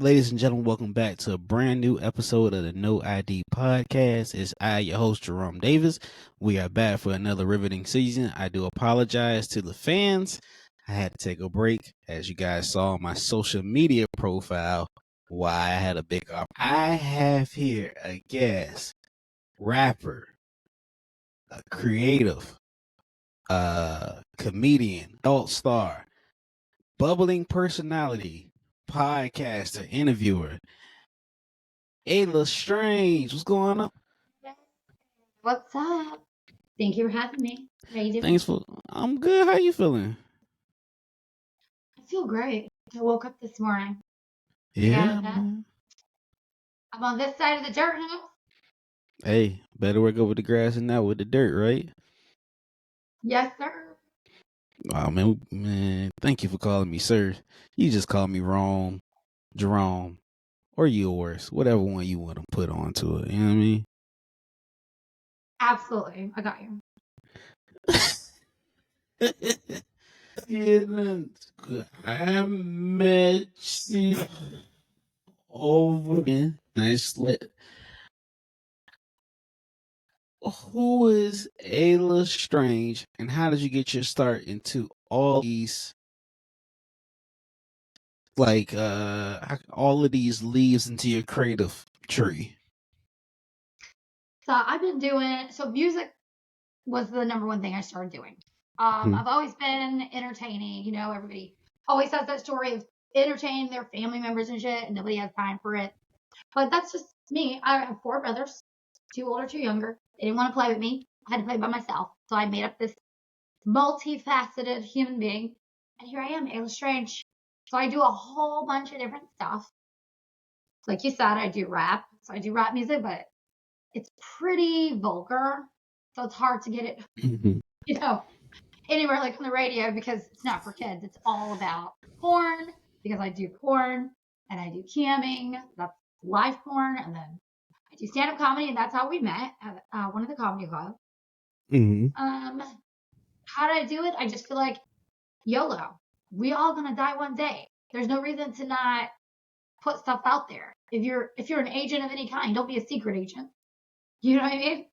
Ladies and gentlemen, welcome back to a brand new episode of the No ID Podcast. It's I, your host, Jerome Davis. We are back for another riveting season. I do apologize to the fans. I had to take a break. As you guys saw on my social media profile, why I had a big up. I have here a guest, rapper, a creative, comedian, adult star, bubbling personality, podcaster, interviewer, Alla Strange. What's going on? What's up? Thank you for having me. How you doing? I'm good. How you feeling? I feel great. I woke up this morning. Yeah, I'm on this side of the dirt house. Hey, better work over the grass than that with the dirt, right? Yes, sir. Oh man, thank you for calling me sir. You just call me Rome, Jerome, or yours, whatever one you want to put onto it. You know what I mean? Absolutely. I got you. I met you over again. Nicely. Who is Alla Strange, and how did you get your start into all these, all of these leaves into your creative tree? So I've been doing, music was the number one thing I started doing. I've always been entertaining. You know, everybody always has that story of entertaining their family members and shit, and nobody has time for it. But that's just me. I have 4 brothers, 2 older, 2 younger. They didn't want to play with me. I had to play by myself. So I made up this multifaceted human being. And here I am, Alla Strange. So I do a whole bunch of different stuff. Like you said, I do rap. So I do rap music, but it's pretty vulgar. So it's hard to get it, anywhere like on the radio because it's not for kids. It's all about porn because I do porn and I do camming. That's live porn. And then I do stand-up comedy, and that's how we met at one of the comedy clubs. How did I do it? I just feel like YOLO. We all gonna die one day. There's no reason to not put stuff out there. If you're an agent of any kind, don't be a secret agent. You know what I mean?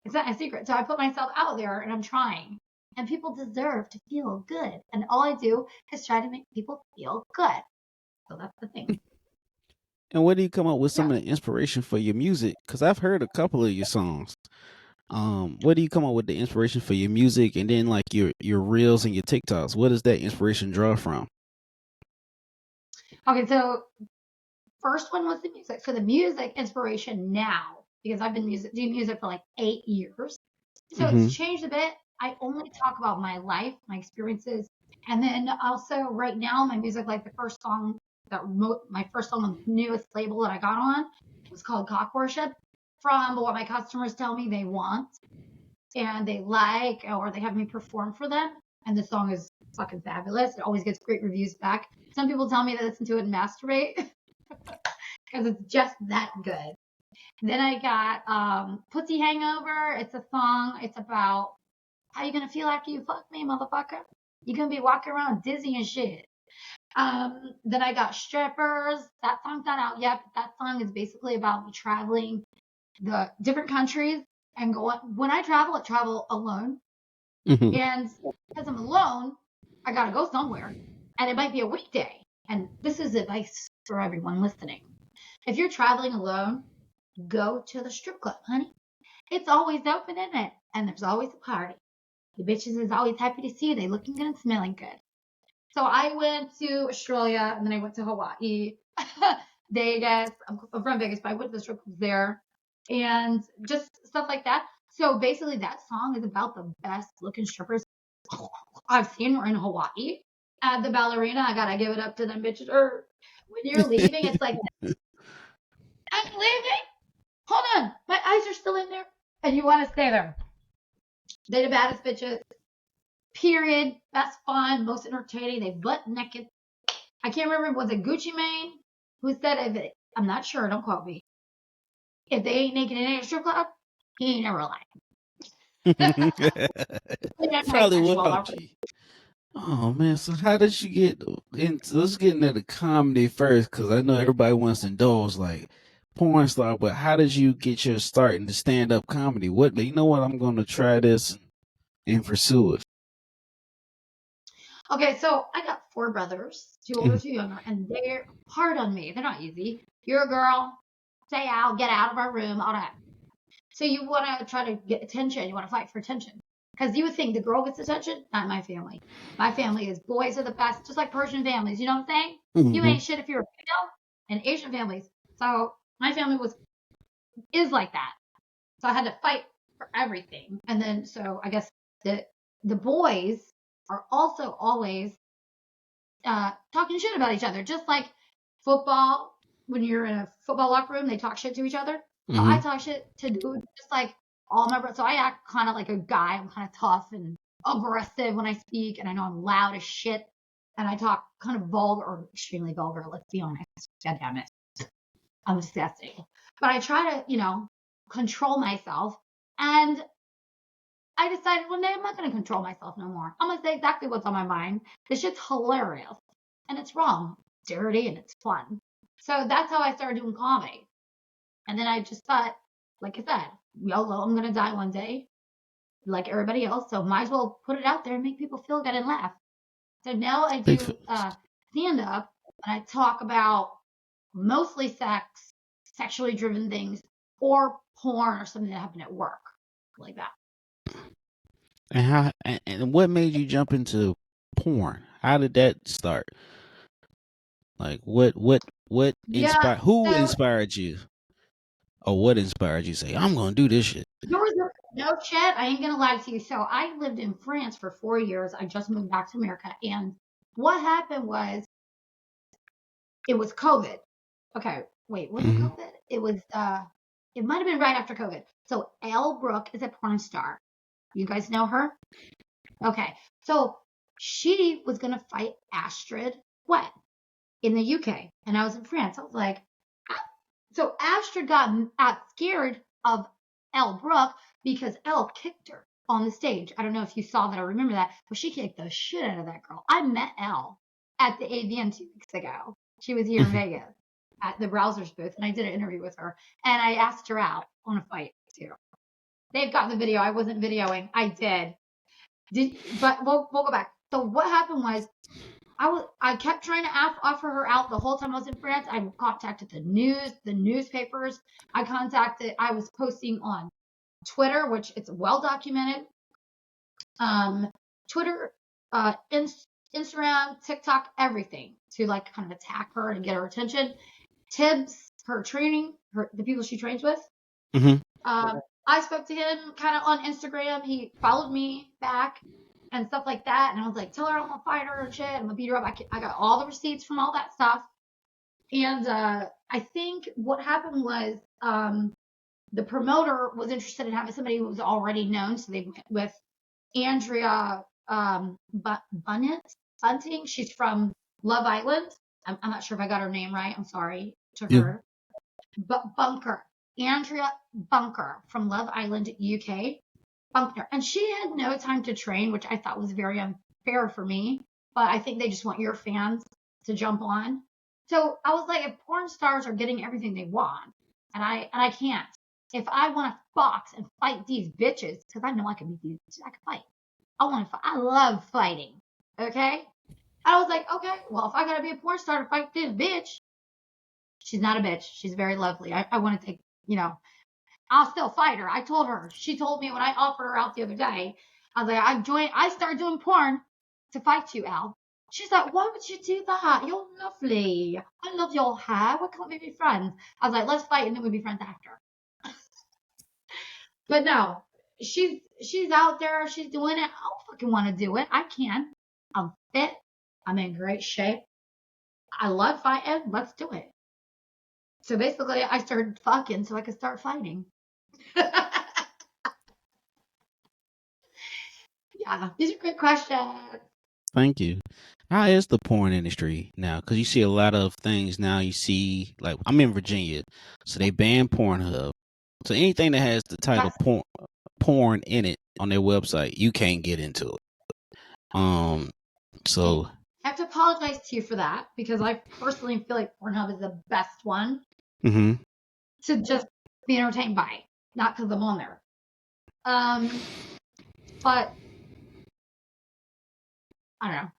It's not a secret. So I put myself out there and I'm trying. And people deserve to feel good. And all I do is try to make people feel good. So that's the thing. And where do you come up with some of the inspiration for your music? Because I've heard a couple of your songs. Where do you come up with the inspiration for your music, and then like your reels and your TikToks? What does that inspiration draw from? Okay, so first one was the music. For the music inspiration now, because I've been doing music for like 8 years. So it's changed a bit. I only talk about my life, my experiences. And then also right now, my music, like the first song my first song on the newest label that I got on was called Cock Worship, from what my customers tell me they want and they like, or they have me perform for them. And the song is fucking fabulous. It always gets great reviews back. Some people tell me to listen to it and masturbate because it's just that good. Then I got Pussy Hangover. It's a song. It's about how you gonna feel after you fuck me, motherfucker. You're gonna be walking around dizzy and shit. Then I got Strippers. That song's not out yet, but that song is basically about me traveling the different countries and going. When I travel alone. And because I'm alone, I gotta go somewhere. And it might be a weekday. And this is advice for everyone listening. If you're traveling alone, go to the strip club, honey. It's always open, isn't it? And there's always a party. The bitches is always happy to see you. They looking good and smelling good. So I went to Australia, and then I went to Hawaii, Vegas. I'm from Vegas, but I went to the strip clubs there, and just stuff like that. So basically, that song is about the best looking strippers I've seen. We're in Hawaii. At the ballerina, I gotta give it up to them bitches. Or when you're leaving, it's like, I'm leaving. Hold on, my eyes are still in there, and you want to stay there. They're the baddest bitches. Period. Best fun, most entertaining. They butt naked. I can't remember, was it Gucci Mane who said it? I'm not sure. Don't quote me. If they ain't naked in a strip club, he ain't never lying. Probably without you. Oh man, so how did you get into? Let's get into the comedy first, because I know everybody wants to indulge like porn star, but how did you get your start into stand up comedy? What you know? What I'm going to try this and pursue it. Okay, so I got 4 brothers, 2 older, 2 younger, and they're hard on me. They're not easy. You're a girl, stay out, get out of our room, all that. So you want to try to get attention. You want to fight for attention. Because you would think the girl gets attention. Not my family. My family is boys are the best, just like Persian families. You know what I'm saying? Mm-hmm. You ain't shit if you're a female. And Asian families. So my family is like that. So I had to fight for everything. And then so I guess the boys are also always talking shit about each other, just like football. When you're in a football locker room, they talk shit to each other. So I talk shit to dudes, just like all my brothers. So I act kind of like a guy. I'm kind of tough and aggressive when I speak, and I know I'm loud as shit, and I talk kind of vulgar or extremely vulgar. Let's be honest. God damn it, I'm disgusting. But I try to, control myself, and I decided one day I'm not going to control myself no more. I'm going to say exactly what's on my mind. This shit's hilarious. And it's wrong. It's dirty and it's fun. So that's how I started doing comedy. And then I just thought, like I said, YOLO, I'm going to die one day, like everybody else. So might as well put it out there and make people feel good and laugh. So now I do stand up, and I talk about mostly sex, sexually driven things, or porn or something that happened at work, like that. And how and what made you jump into porn? How did that start? Like what inspired? Who inspired you? Or what inspired you to say I'm gonna do this shit? There was no shit. I ain't gonna lie to you. So I lived in France for 4 years. I just moved back to America, and what happened was it was COVID. Okay, wait, was it COVID? It was it might have been right after COVID. So Elle Brooke is a porn star. You guys know her? Okay. So she was gonna fight Astrid Wet in the UK, and I was in France. I was like, so Astrid got scared of Elle Brooke because Elle kicked her on the stage. I don't know if you saw that or remember that, but she kicked the shit out of that girl. I met Elle at the AVN 2 weeks ago. She was here in Vegas at the Browsers booth, and I did an interview with her, and I asked her out on a fight too. They've got the video. I wasn't videoing. I did. But we'll go back. So what happened was I kept trying to offer her out the whole time I was in France. I contacted the newspapers. I was posting on Twitter, which it's well documented. Twitter, Instagram, TikTok, everything to like kind of attack her and get her attention. Tibbs, her training, the people she trains with. I spoke to him kind of on Instagram. He followed me back and stuff like that. And I was like, tell her I'm gonna fight her and shit. I'm gonna beat her up. I got all the receipts from all that stuff. And I think what happened was the promoter was interested in having somebody who was already known. So they went with Andrea Bunting. She's from Love Island. I'm not sure if I got her name right. I'm sorry to her. But Bunker. Andrea Bunker from Love Island, UK. Bunker. And she had no time to train, which I thought was very unfair for me. But I think they just want your fans to jump on. So I was like, if porn stars are getting everything they want, and I can't. If I want to box and fight these bitches, because I know I can beat these bitches, I can fight. I love fighting. Okay? I was like, okay, well, if I gotta be a porn star to fight this bitch, she's not a bitch. She's very lovely. I want to take, I'll still fight her. I told her. She told me when I offered her out the other day, I was like, I started doing porn to fight you, Al. She's like, why would you do that? You're lovely. I love your hair. Why can't we be friends? I was like, let's fight and then we'll be friends after. But no, she's out there. She's doing it. I don't fucking want to do it. I can. I'm fit. I'm in great shape. I love fighting. Let's do it. So basically, I started fucking so I could start fighting. Yeah, these are great questions. Thank you. How is the porn industry now? Because you see a lot of things now. You see, like, I'm in Virginia, so they ban Pornhub. So anything that has the title porn in it on their website, you can't get into it. So I have to apologize to you for that because I personally feel like Pornhub is the best one to just be entertained by, not because I'm on there. But I don't know.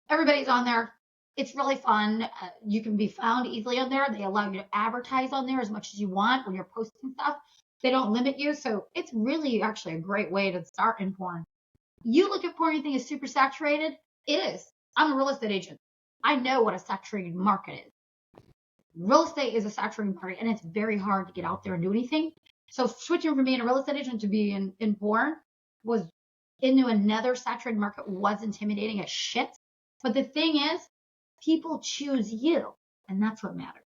Everybody's on there. It's really fun. You can be found easily on there. They allow you to advertise on there as much as you want when you're posting stuff. They don't limit you. So it's really actually a great way to start in porn. You look at porn, you think it's super saturated. It is. I'm a real estate agent. I know what a saturated market is. Real estate is a saturated market, and it's very hard to get out there and do anything. So switching from being a real estate agent to being in porn was into another saturated market was intimidating as shit. But the thing is, people choose you, and that's what matters.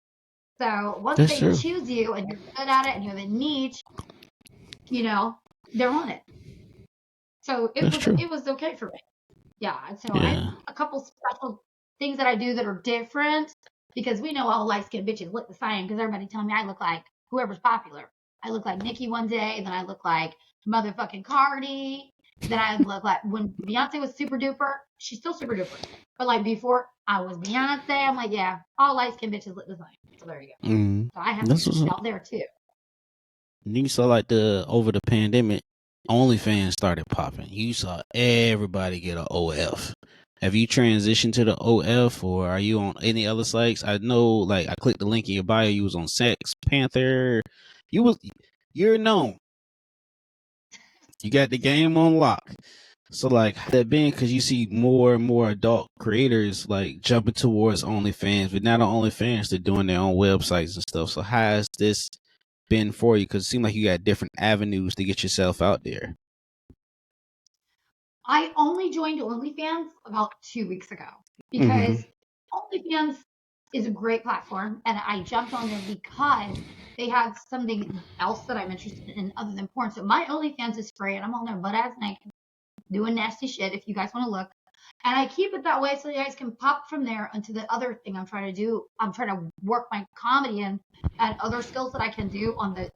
So once they choose you and you're good at it and you have a niche, they're on it. So it was okay for me. Yeah. And so I have a couple special things that I do that are different because we know all light-skinned bitches look the same because everybody telling me I look like whoever's popular. I look like Nicki one day, then I look like motherfucking Cardi. Then I look like when Beyonce was super duper, she's still super duper. But like before I was Beyonce, I'm like, yeah, all light-skinned bitches look the same. So there you go. So I have to out there too. You saw like over the pandemic, OnlyFans started popping. You saw everybody get an OF. Have you transitioned to the OF, or are you on any other sites? I know, like I clicked the link in your bio. You was on Sex Panther. You're known. You got the game on lock. So like that being, because you see more and more adult creators like jumping towards OnlyFans, but not on OnlyFans, they're doing their own websites and stuff. So how has this been for you? Because it seems like you got different avenues to get yourself out there. I only joined OnlyFans about 2 weeks ago because OnlyFans is a great platform, and I jumped on there because they have something else that I'm interested in other than porn. So my OnlyFans is free, and I'm on there butt ass naked doing nasty shit if you guys want to look. And I keep it that way so you guys can pop from there into the other thing I'm trying to do. I'm trying to work my comedy and other skills that I can do on the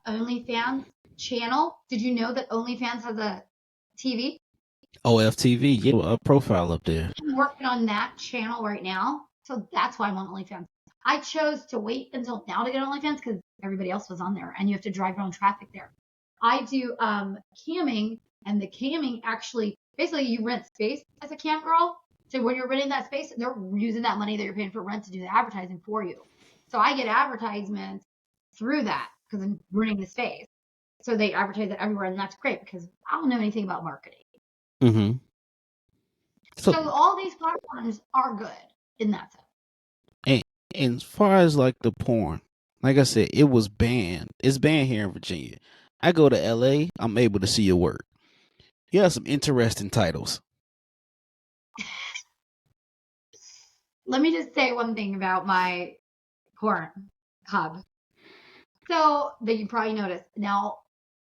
OnlyFans channel. Did you know that OnlyFans has a TV? OFTV, yeah, a profile up there. I'm working on that channel right now, so that's why I'm on OnlyFans. I chose to wait until now to get on OnlyFans because everybody else was on there, and you have to drive your own traffic there. I do camming, and the camming actually basically you rent space as a cam girl. So when you're renting that space, they're using that money that you're paying for rent to do the advertising for you. So I get advertisements through that because I'm renting the space. So they advertise it everywhere, and that's great because I don't know anything about marketing. So all these platforms are good in that sense. And as far as like the porn, like I said, it was banned. It's banned here in Virginia. I go to LA, I'm able to see your work. You have some interesting titles. Let me just say one thing about my porn hub. So that you probably noticed. Now,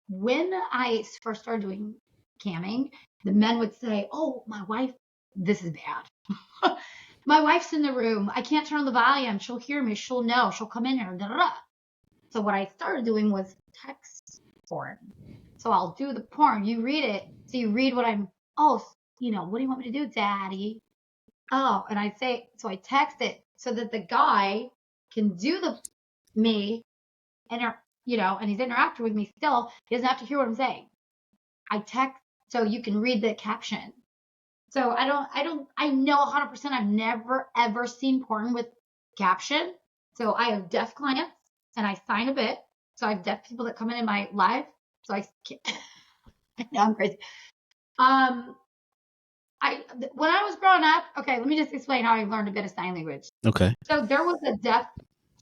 when I first started doing camming, the men would say, "Oh, my wife, this is bad. My wife's in the room. I can't turn on the volume. She'll hear me. She'll know. She'll come in here." Da, da, da. So what I started doing was text porn. So I'll do the porn. You read it. So you read what I'm. Oh, what do you want me to do, Daddy? Oh, and I say. So I text it so that the guy can do me and he's interacting with me still. He doesn't have to hear what I'm saying. I text so you can read the caption. So I know 100% I've never ever seen porn with caption. So I have deaf clients and I sign a bit. So I have deaf people that come in my live. So I know I'm crazy. When I was growing up, okay, let me just explain how I learned a bit of sign language. Okay. So there was a deaf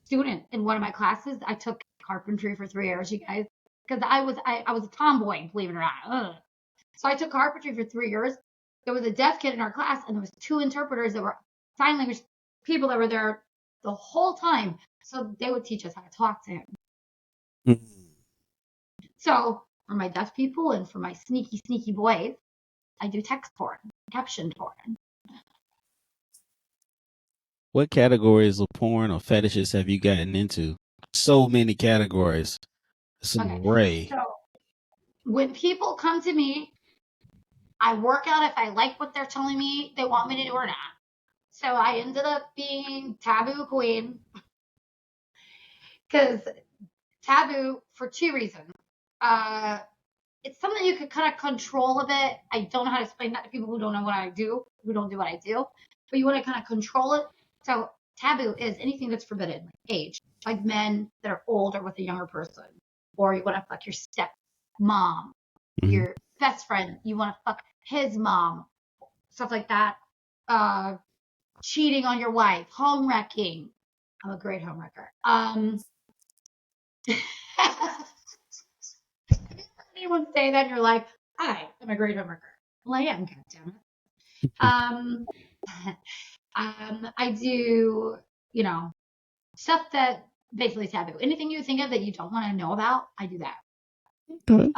student in one of my classes. I took carpentry for 3 years, you guys, because I was a tomboy, believe it or not. Ugh. So I took carpentry for 3 years. There was a deaf kid in our class, and there was 2 interpreters that were sign language people that were there the whole time. So they would teach us how to talk to him. So for my deaf people and for my sneaky boys, I do text porn, caption porn. What categories of porn or fetishes have you gotten into? So many categories. It's an array. So when people come to me, I work out if I like what they're telling me they want me to do or not. So I ended up being taboo queen. Because taboo for two reasons. It's something you could kind of control a bit. I don't know how to explain that to people who don't know what I do, who don't do what I do. But you want to kind of control it. So taboo is anything that's forbidden, like age, like men that are older with a younger person, or you want to fuck your step mom, your best friend, you want to fuck his mom, stuff like that. Cheating on your wife, home wrecking. I'm a great home wrecker. Anyone say that in your life? I am a great home wrecker. Well, I am, goddammit. I do, stuff that basically is taboo. Anything you think of that you don't want to know about, I do that. Okay.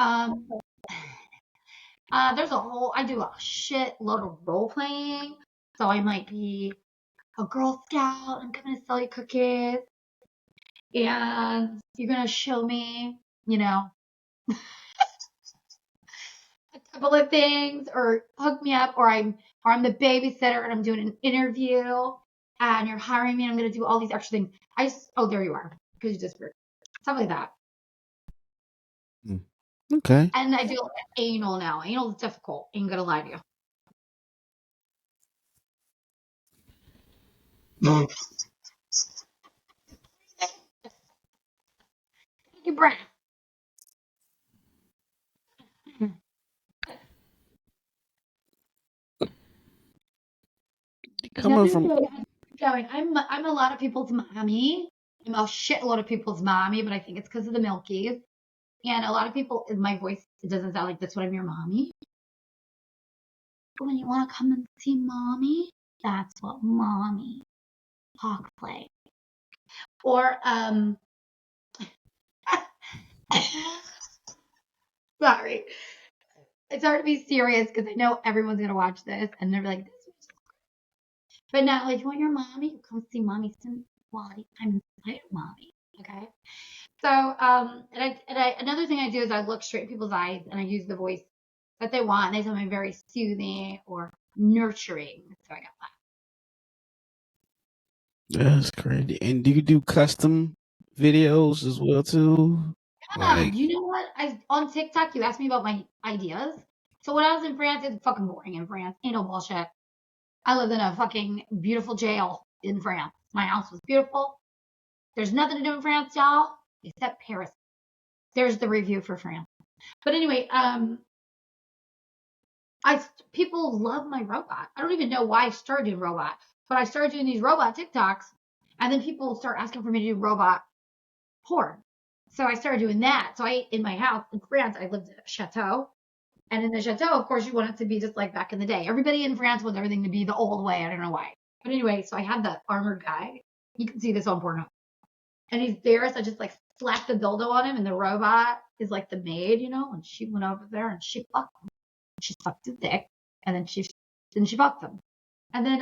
I do a shit load of role playing. So I might be a Girl Scout. I'm coming to sell you cookies. And you're going to show me, a couple of things, or hook me up, or I'm the babysitter and I'm doing an interview and you're hiring me and I'm going to do all these extra things. There you are. Because you just heard. Stuff like that. Okay. And I do anal now. Anal is difficult. Ain't going to lie to you. Take your breath. Coming from Going. I'm a lot of people's mommy. I'm a shitload of people's mommy, but I think it's because of the Milkies. And a lot of people, my voice, it doesn't sound like that's what I'm your mommy. But when you want to come and see mommy, that's what mommy talks like. Or, sorry. It's hard to be serious because I know everyone's going to watch this and they're like, this is but now, like, you want your mommy, come see mommy some quality time inside of mommy. Okay. So, another thing I do is I look straight in people's eyes and I use the voice that they want. And they tell me very soothing or nurturing. So I got that. That's crazy. And do you do custom videos as well too? Yeah, you know what? On TikTok, you asked me about my ideas. So when I was in France, it's fucking boring in France. Ain't no bullshit. I lived in a fucking beautiful jail in France. My house was beautiful. There's nothing to do in France, y'all, except Paris. There's the review for France. But anyway, people love my robot. I don't even know why I started doing robot, but I started doing these robot TikToks, and then people start asking for me to do robot porn. So I started doing that. So in my house in France, I lived in a chateau. And in the chateau, of course, you want it to be just like back in the day. Everybody in France wants everything to be the old way. I don't know why. But anyway, so I had the armored guy. You can see this on Pornhub. And he's there, so I just like slapped the dildo on him, and the robot is like the maid, and she went over there and she fucked him. She sucked his dick, and then she fucked him. And then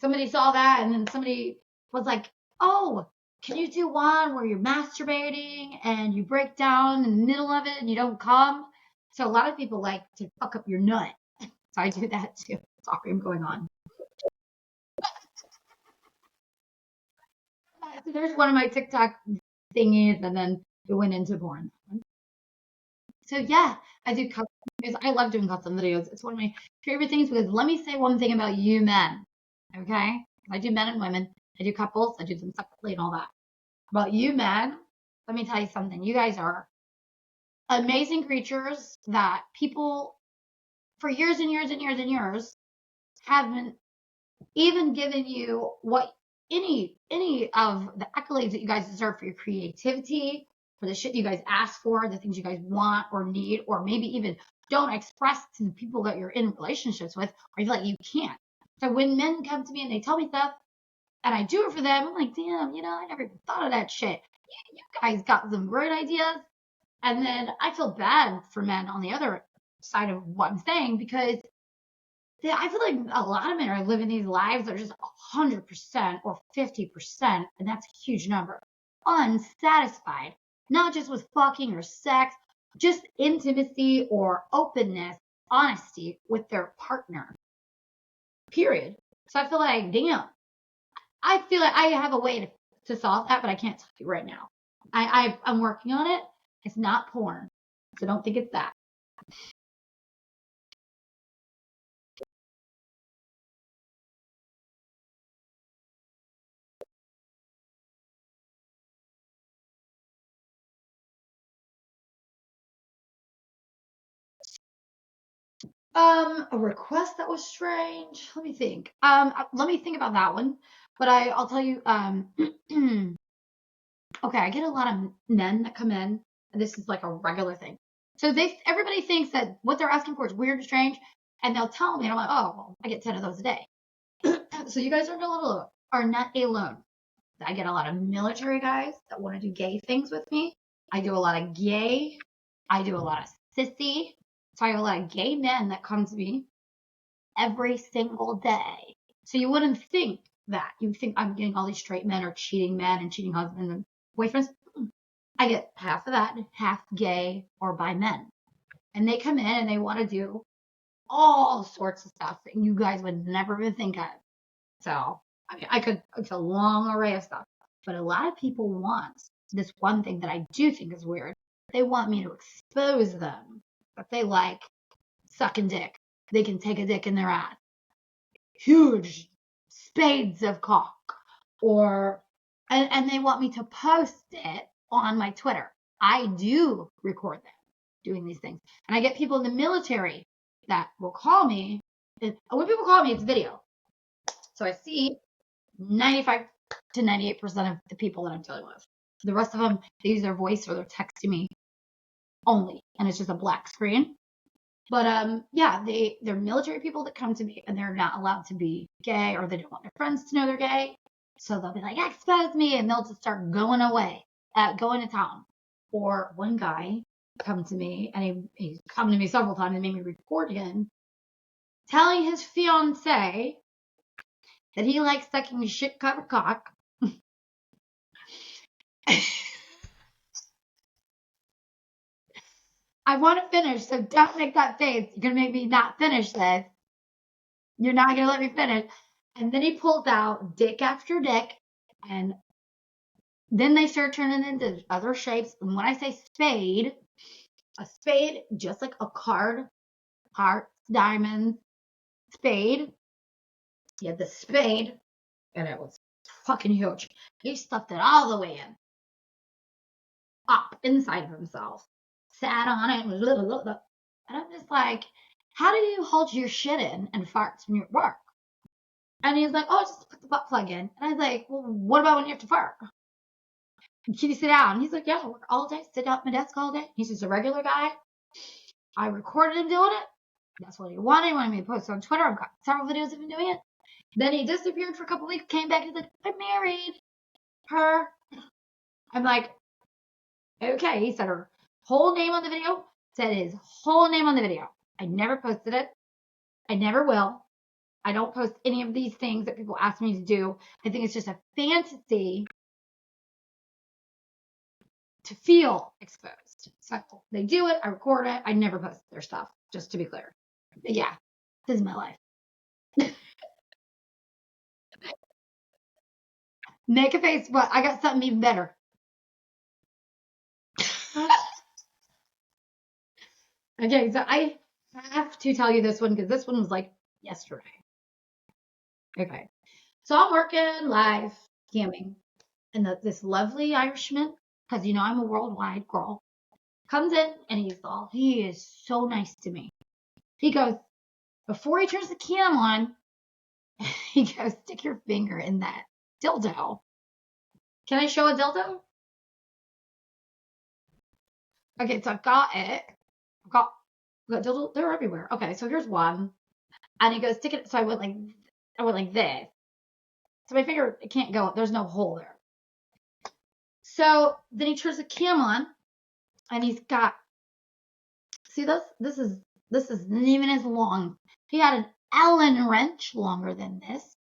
somebody saw that, and then somebody was like, "Oh, can you do one where you're masturbating and you break down in the middle of it and you don't come?" So a lot of people like to fuck up your nut. So I do that too. Sorry, I'm going on. So there's one of my TikTok thingies, and then it went into porn. So yeah, I do custom videos. I love doing custom videos. It's one of my favorite things because let me say one thing about you men. Okay? I do men and women. I do couples. I do them separately and all that. About you men, let me tell you something. You guys are amazing creatures that people for years and years and years and years haven't even given you what any of the accolades that you guys deserve for your creativity, for the shit you guys ask for, the things you guys want or need, or maybe even don't express to the people that you're in relationships with, or you feel like you can't. So when men come to me and they tell me stuff and I do it for them, I'm like, damn, I never even thought of that shit. You guys got some great ideas. And then I feel bad for men on the other side of what I'm saying because I feel like a lot of men are living these lives that are just 100% or 50%, and that's a huge number, unsatisfied, not just with fucking or sex, just intimacy or openness. honesty with their partner. Period. So I feel like, damn, I feel like I have a way to solve that, but I can't tell you right now. I'm working on it. It's not porn, so don't think it's that. A request that was strange. Let me think. Let me think about that one. But I'll tell you. Okay, I get a lot of men that come in, and this is like a regular thing. So everybody thinks that what they're asking for is weird and strange, and they'll tell me, and I'm like, oh, well, I get 10 of those a day. So you guys are not alone. I get a lot of military guys that want to do gay things with me. I do a lot of gay. I do a lot of sissy. So I have a lot of gay men that come to me every single day. So you wouldn't think that. You'd think I'm getting all these straight men or cheating men and cheating husbands and boyfriends. I get half of that, half gay or bi men. And they come in and they want to do all sorts of stuff that you guys would never even think of. So it's a long array of stuff. But a lot of people want this one thing that I do think is weird. They want me to expose them. That they like sucking dick. They can take a dick in their ass. Huge spades of cock. And they want me to post it on my Twitter. I do record them doing these things. And I get people in the military that will call me. And when people call me, it's video. So I see 95 to 98% of the people that I'm dealing with. The rest of them, they use their voice or they're texting me only. And it's just a black screen. But yeah, they're military people that come to me and they're not allowed to be gay or they don't want their friends to know they're gay. So they'll be like, expose me, and they'll just start going to town. Or one guy come to me, and he's come to me several times and made me record him, telling his fiance that he likes sucking shit-covered cock. I want to finish, so don't make that face. You're going to make me not finish this. You're not going to let me finish. And then he pulls out dick after dick, and then they start turning into other shapes. And when I say spade, a spade, just like a card, hearts, diamonds, spade. He had the spade, and it was fucking huge. He stuffed it all the way in, up inside of himself. Sat on it, and I'm just like, how do you hold your shit in and farts when you work? And he's like, oh, just put the butt plug in. And I was like, well, what about when you have to fart? Can you sit down? And he's like, yeah, I work all day, sit at my desk all day. He's just a regular guy. I recorded him doing it. That's what he wanted. He wanted me to post it on Twitter. I've got several videos of him doing it. Then he disappeared for a couple weeks, came back, and he's like, I married her. I'm like, okay. He said her whole name on the video, said his whole name on the video. I never posted it. I never will. I don't post any of these things that people ask me to do. I think it's just a fantasy to feel exposed. So they do it. I record it. I never post their stuff, just to be clear. But yeah, this is my life. Make a face. What? I got something even better. Okay, so I have to tell you this one because this one was like yesterday. Okay, so I'm working live scamming, and this lovely Irishman, because you know I'm a worldwide girl, comes in and he is so nice to me. He goes, before he turns the cam on, he goes, stick your finger in that dildo. Can I show a dildo? Okay, so I've got it. I've got dildo. They're everywhere. Okay, so here's one. And he goes, stick it. So I went like this. So my finger, it can't go. There's no hole there. So then he turns the cam on, and he's got, see this? This isn't even as long. He had an Allen wrench longer than this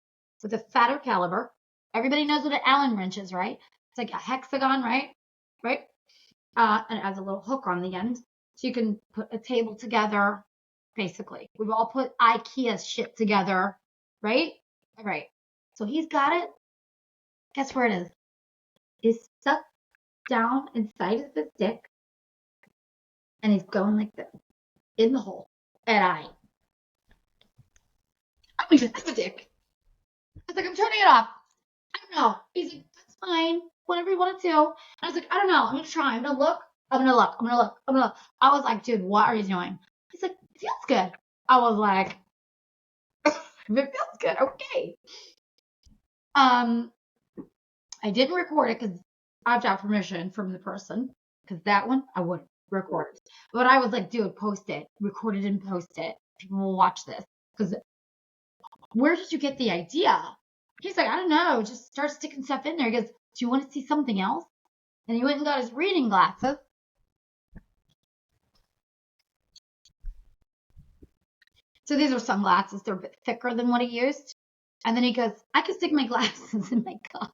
with a fatter caliber. Everybody knows what an Allen wrench is, right? It's like a hexagon, right? Right? And it has a little hook on the end. So you can put a table together basically. We've all put IKEA shit together, right? Right. So he's got it. Guess where it is? It's stuck down inside of his dick, and he's going like this in the hole. And I'm like, that's a dick. I was like, I'm turning it off. I don't know. He's like, that's fine. Whatever you want to do. And I was like, I don't know. I'm gonna try. I'm gonna look. I'm gonna look. I'm gonna look. I'm gonna look. I was like, dude, what are you doing? He's like, it feels good. I was like, if it feels good, okay. I didn't record it because I have to have permission from the person. Because that one I would record. But I was like, dude, post it, record it and post it. People will watch this. Because where did you get the idea? He's like, I don't know. Just start sticking stuff in there. He goes, do you want to see something else? And he went and got his reading glasses. So these are sunglasses. They're a bit thicker than what he used. And then he goes, I can stick my glasses in my cock.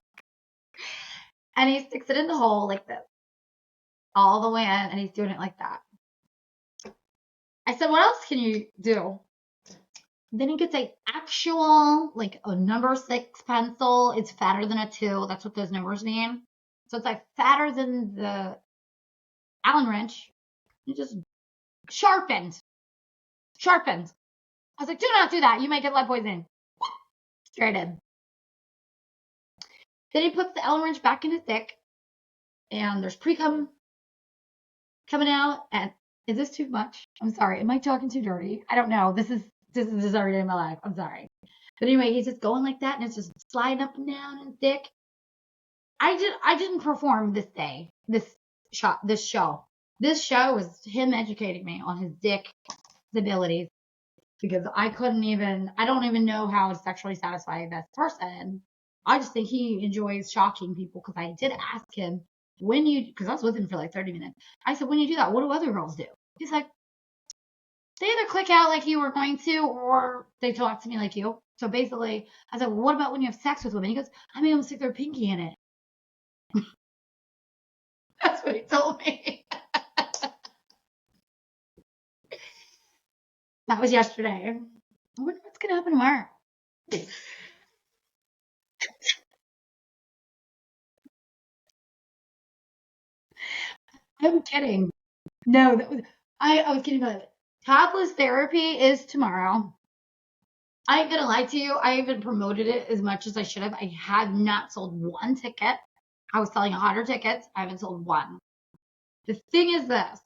And he sticks it in the hole like this. All the way in. And he's doing it like that. I said, what else can you do? Then he gets a actual, like a number 6 pencil. It's fatter than a 2. That's what those numbers mean. So it's like fatter than the Allen wrench. It just sharpened. I was like, do not do that. You might get lead poisoning. Straight in. Then he puts the Allen wrench back in his dick. And there's pre-cum coming out. And is this too much? I'm sorry. Am I talking too dirty? I don't know. This is every day of my life. I'm sorry. But anyway, he's just going like that. And it's just sliding up and down in his dick. I didn't perform this day. This show. This show was him educating me on his dick abilities. Because I don't even know how to sexually satisfy this person. I just think he enjoys shocking people because I did ask him because I was with him for like 30 minutes. I said, when you do that, what do other girls do? He's like, they either click out like you were going to or they talk to me like you. So basically, I said, well, what about when you have sex with women? He goes, I made them stick their pinky in it. That's what he told me. That was yesterday. I wonder what's going to happen tomorrow. I'm kidding. No, I was kidding about it. Topless therapy is tomorrow. I ain't gonna lie to you. I haven't promoted it as much as I should have. I have not sold one ticket. I was selling 100 tickets. I haven't sold one. The thing is this.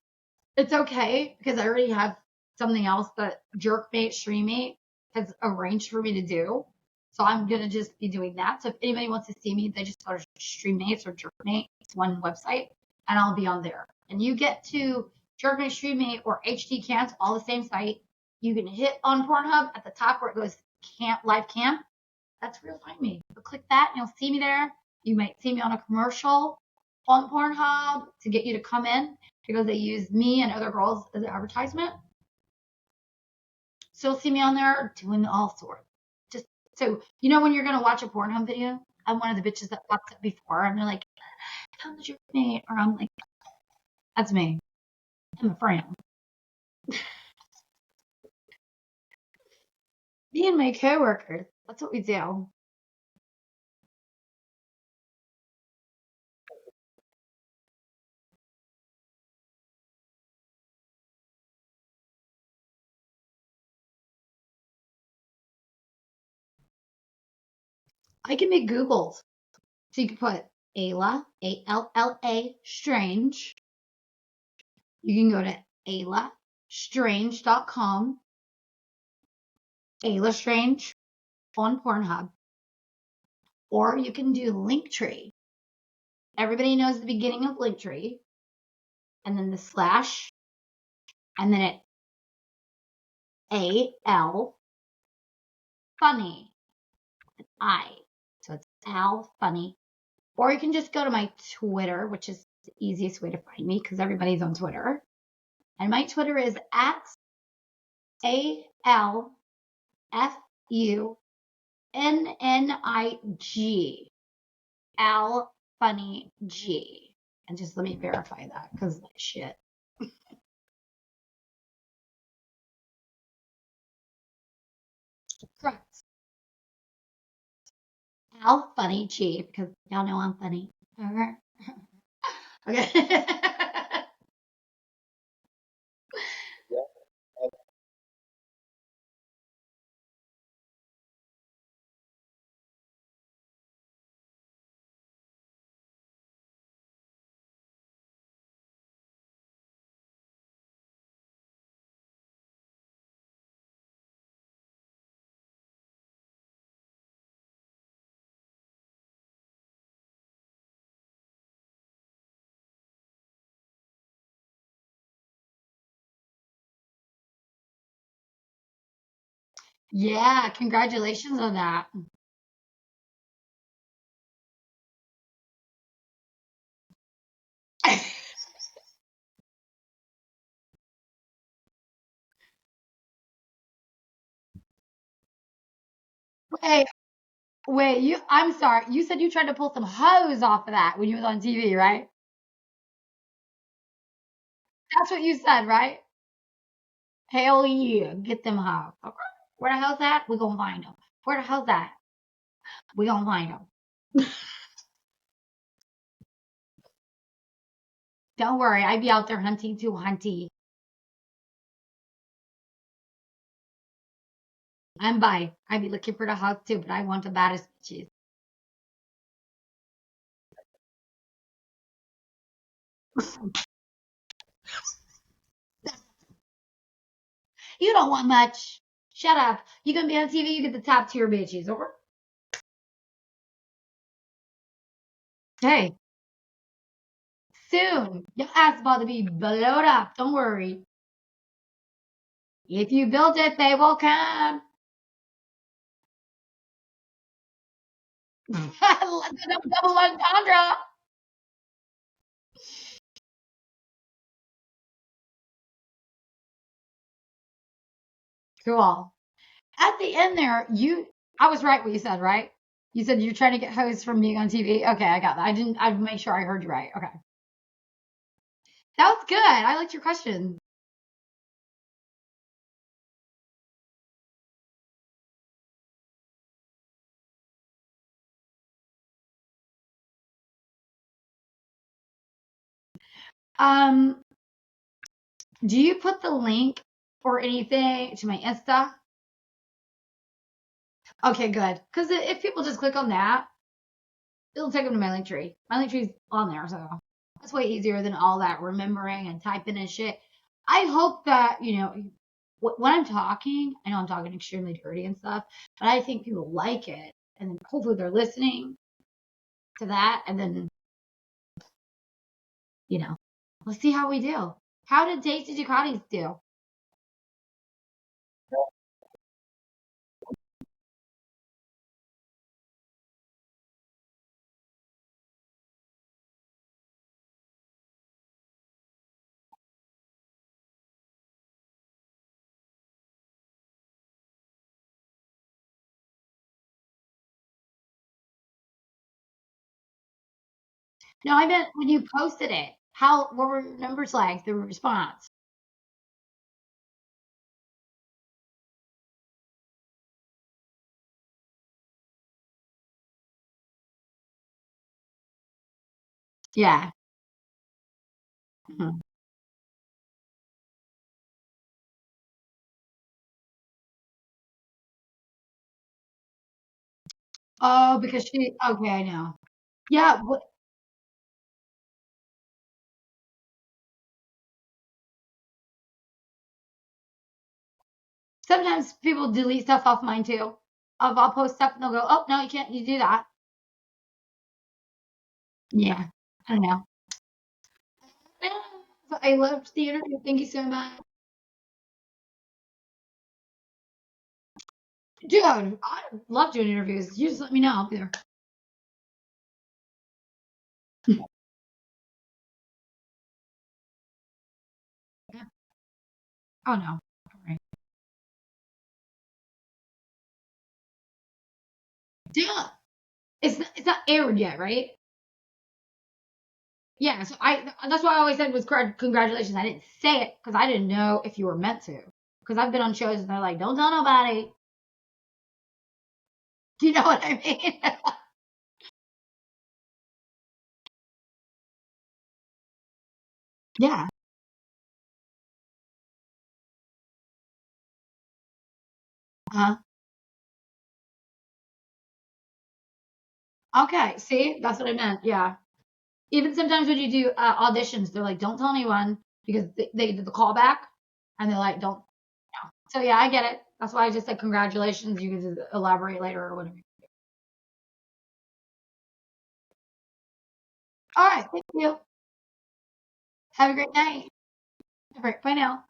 It's okay because I already have something else that Jerkmate Streamy has arranged for me to do. So I'm going to just be doing that. So if anybody wants to see me, they just go to Streammates or Jerkmate. It's one website. And I'll be on there. And you get to Jerkmate, Streammate, or HD Camps, all the same site. You can hit on Pornhub at the top where it goes live camp. That's where you'll find me. So click that and you'll see me there. You might see me on a commercial on Pornhub to get you to come in because they use me and other girls as an advertisement. So you'll see me on there doing all sorts. Just so you know when you're gonna watch a Pornhub video, I'm one of the bitches that popped up before and they're like, "Come to your mate," or I'm like, "That's me. I'm a friend." Me and my coworkers. That's what we do. I can make Googles. So you can put Alla, A-L-L-A, Strange. You can go to allastrange.com, Alla Strange on Pornhub, or you can do Linktree. Everybody knows the beginning of Linktree, and then the slash, and then it's A-L funny, I. So it's Al funny. Or you can just go to my Twitter, which is the easiest way to find me because everybody's on Twitter. And my Twitter is at ALFUNNIG. Al Funny G. And just let me verify that because shit. How funny, Chief? Because y'all know I'm funny. Okay. Yeah, congratulations on that. Wait, I'm sorry. You said you tried to pull some hose off of that when you was on TV, right? That's what you said, right? Hell yeah, get them hoes. Okay. Where the hell's that? We gonna find them. Where the hell's that? We gonna find them. Don't worry, I be out there hunting too, hunty. I'm bi. I be looking for the hoes too, but I want the baddest bitches. You don't want much. Shut up. You gonna be on TV? You get the top tier bitches, okay? Hey, soon. Your ass about to be blowed up. Don't worry. If you build it, they will come. Double entendre. Cool. At the end there, I was right what you said, right? You said you're trying to get hosts from being on TV. Okay, I got that. I'd make sure I heard you right. Okay. That was good. I liked your question. Um, do you put the link or anything to my Insta? Okay, good. Because if people just click on that, it'll take them to my link tree. My link tree's on there, so that's way easier than all that remembering and typing and shit. I hope that, when I'm talking, I know I'm talking extremely dirty and stuff, but I think people like it. And then hopefully they're listening to that. And then, let's see how we do. How did Tasty Ducatis do? No, I meant when you posted it. What were numbers like, the response? Yeah. Mhm. Oh, because okay, I know. Yeah, sometimes people delete stuff off mine too. I'll post stuff and they'll go, "Oh no, you can't. You do that." Yeah, I don't know. But I loved the interview. Thank you so much, dude. I love doing interviews. You just let me know. I'll be there. Yeah. Oh no. All right. Yeah. It's not aired yet, right? Yeah. So that's why I always said was congratulations. I didn't say it because I didn't know if you were meant to. Because I've been on shows and they're like, "Don't tell nobody." Do you know what I mean? Yeah. Uh-huh. Okay. See, that's what I meant. Yeah. Even sometimes when you do auditions, they're like, don't tell anyone because they did the callback and they're like, don't. Yeah. So yeah, I get it. That's why I just said congratulations. You can just elaborate later or whatever. All right. Thank you. Have a great night. All right. Bye now.